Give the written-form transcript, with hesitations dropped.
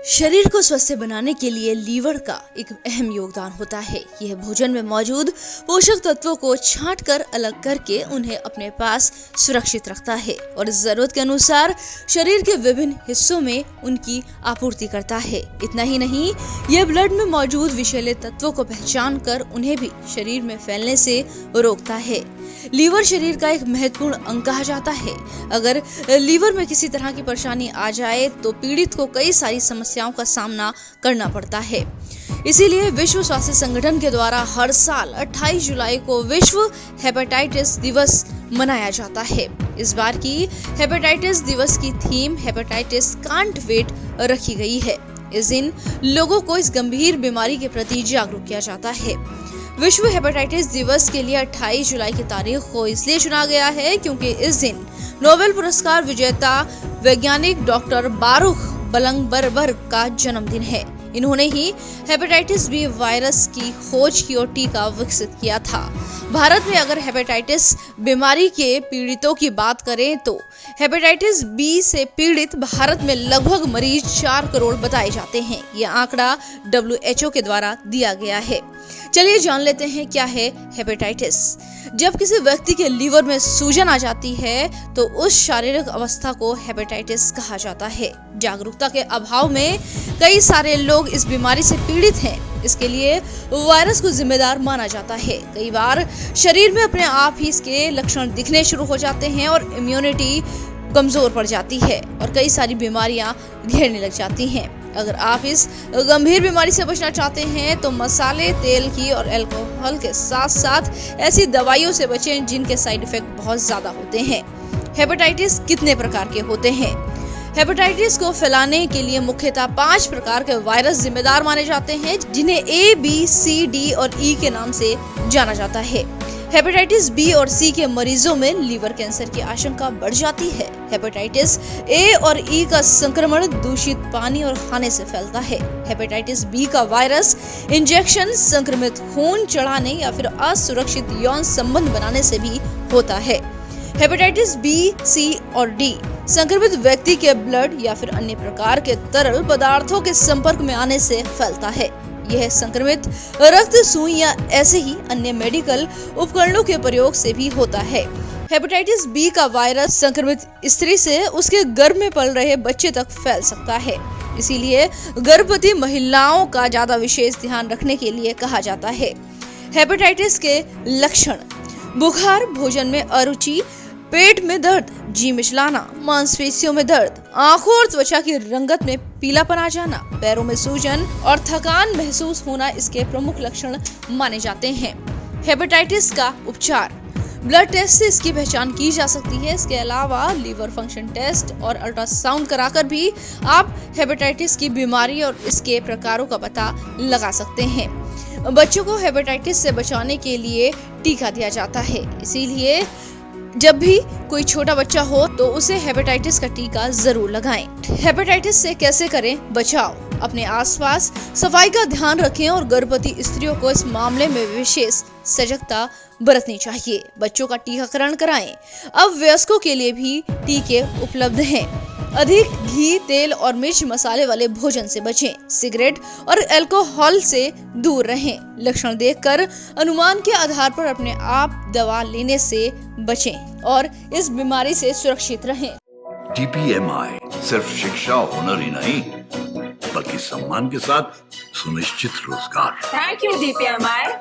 शरीर को स्वस्थ बनाने के लिए लीवर का एक अहम योगदान होता है। यह भोजन में मौजूद पोषक तत्वों को छांटकर अलग करके उन्हें अपने पास सुरक्षित रखता है और जरूरत के अनुसार शरीर के विभिन्न हिस्सों में उनकी आपूर्ति करता है। इतना ही नहीं, यह ब्लड में मौजूद विषैले तत्वों को पहचान कर उन्हें भी शरीर में फैलने से रोकता है। लीवर शरीर का एक महत्वपूर्ण अंग कहा जाता है। अगर लीवर में किसी तरह की परेशानी आ जाए तो पीड़ित को कई सारी समस्याओं का सामना करना पड़ता है। इसीलिए विश्व स्वास्थ्य संगठन के द्वारा हर साल 28 जुलाई को विश्व हेपेटाइटिस दिवस मनाया जाता है। इस बार की हेपेटाइटिस दिवस की थीम हेपेटाइटिस कांट वेट रखी गई है। इस दिन लोगों को इस गंभीर बीमारी के प्रति जागरूक किया जाता है। विश्व हेपेटाइटिस दिवस के लिए 28 जुलाई की तारीख को इसलिए चुना गया है क्योंकि इस दिन नोबेल पुरस्कार विजेता वैज्ञानिक डॉक्टर बारूख बलंगबरबर्ग का जन्मदिन है। इन्होंने ही हेपेटाइटिस बी वायरस की खोज की और टीका विकसित किया था। भारत में अगर हेपेटाइटिस बीमारी के पीड़ितों की बात करें तो हेपेटाइटिस बी से पीड़ित भारत में लगभग मरीज 4 करोड़ बताए जाते हैं। यह आंकड़ा WHO के द्वारा दिया गया है। चलिए जान लेते हैं क्या है हेपेटाइटिस। जब किसी व्यक्ति के लीवर में सूजन आ जाती है तो उस शारीरिक अवस्था को हेपेटाइटिस कहा जाता है। जागरूकता के अभाव में कई सारे लोग इस बीमारी से पीड़ित हैं। इसके लिए वायरस को जिम्मेदार माना जाता है। कई बार शरीर में अपने आप ही इसके लक्षण दिखने शुरू हो जाते हैं और इम्यूनिटी कमजोर पड़ जाती है और कई सारी बीमारियां घेरने लग जाती हैं। अगर आप इस गंभीर बीमारी से बचना चाहते हैं तो मसाले, तेल की और अल्कोहल के साथ साथ ऐसी दवाइयों से बचें जिनके साइड इफेक्ट बहुत ज्यादा होते हैं। हेपेटाइटिस कितने प्रकार के होते हैं? हेपेटाइटिस को फैलाने के लिए मुख्यतः 5 प्रकार के वायरस जिम्मेदार माने जाते हैं, जिन्हें A, B, C, D और E के नाम से जाना जाता है। हेपेटाइटिस बी और सी के मरीजों में लीवर कैंसर की आशंका बढ़ जाती है। हेपेटाइटिस ए और ई का संक्रमण दूषित पानी और खाने से फैलता है। हेपेटाइटिस बी का वायरस इंजेक्शन, संक्रमित खून चढ़ाने या फिर असुरक्षित यौन संबंध बनाने से भी होता है। हेपेटाइटिस बी, सी और डी संक्रमित व्यक्ति के ब्लड या फिर अन्य प्रकार के तरल पदार्थों के संपर्क में आने से फैलता है। यह संक्रमित रक्त, सुई या ऐसे ही अन्य मेडिकल उपकरणों के प्रयोग से भी होता है। हेपेटाइटिस बी का वायरस संक्रमित स्त्री से उसके गर्भ में पल रहे बच्चे तक फैल सकता है। इसीलिए गर्भवती महिलाओं का ज्यादा विशेष ध्यान रखने के लिए कहा जाता है। हेपेटाइटिस के लक्षण: बुखार, भोजन में अरुचि, पेट में दर्द, जी मिचलाना, मांसपेशियों में दर्द, आंखों और त्वचा की रंगत में पीलापन आ जाना, पैरों में सूजन और थकान महसूस होना इसके प्रमुख लक्षण माने जाते हैं। हेपेटाइटिस का उपचार: ब्लड टेस्ट से इसकी पहचान की जा सकती है। इसके अलावा लीवर फंक्शन टेस्ट और अल्ट्रासाउंड कराकर भी आप हेपेटाइटिस की बीमारी और इसके प्रकारों का पता लगा सकते हैं। बच्चों को हेपेटाइटिस से बचाने के लिए टीका दिया जाता है। इसीलिए जब भी कोई छोटा बच्चा हो तो उसे हेपेटाइटिस का टीका जरूर लगाएं। हेपेटाइटिस से कैसे करें बचाव? अपने आसपास सफाई का ध्यान रखें और गर्भवती स्त्रियों को इस मामले में विशेष सजगता बरतनी चाहिए। बच्चों का टीकाकरण कराएं। अब वयस्कों के लिए भी टीके उपलब्ध हैं। अधिक घी, तेल और मिर्च मसाले वाले भोजन से बचें। सिगरेट और अल्कोहल से दूर रहें। लक्षण देखकर अनुमान के आधार पर अपने आप दवा लेने से बचें और इस बीमारी से सुरक्षित रहें। DPMI सिर्फ शिक्षा और हुनर ही नहीं बल्कि सम्मान के साथ सुनिश्चित रोजगार। Thank you DPMI।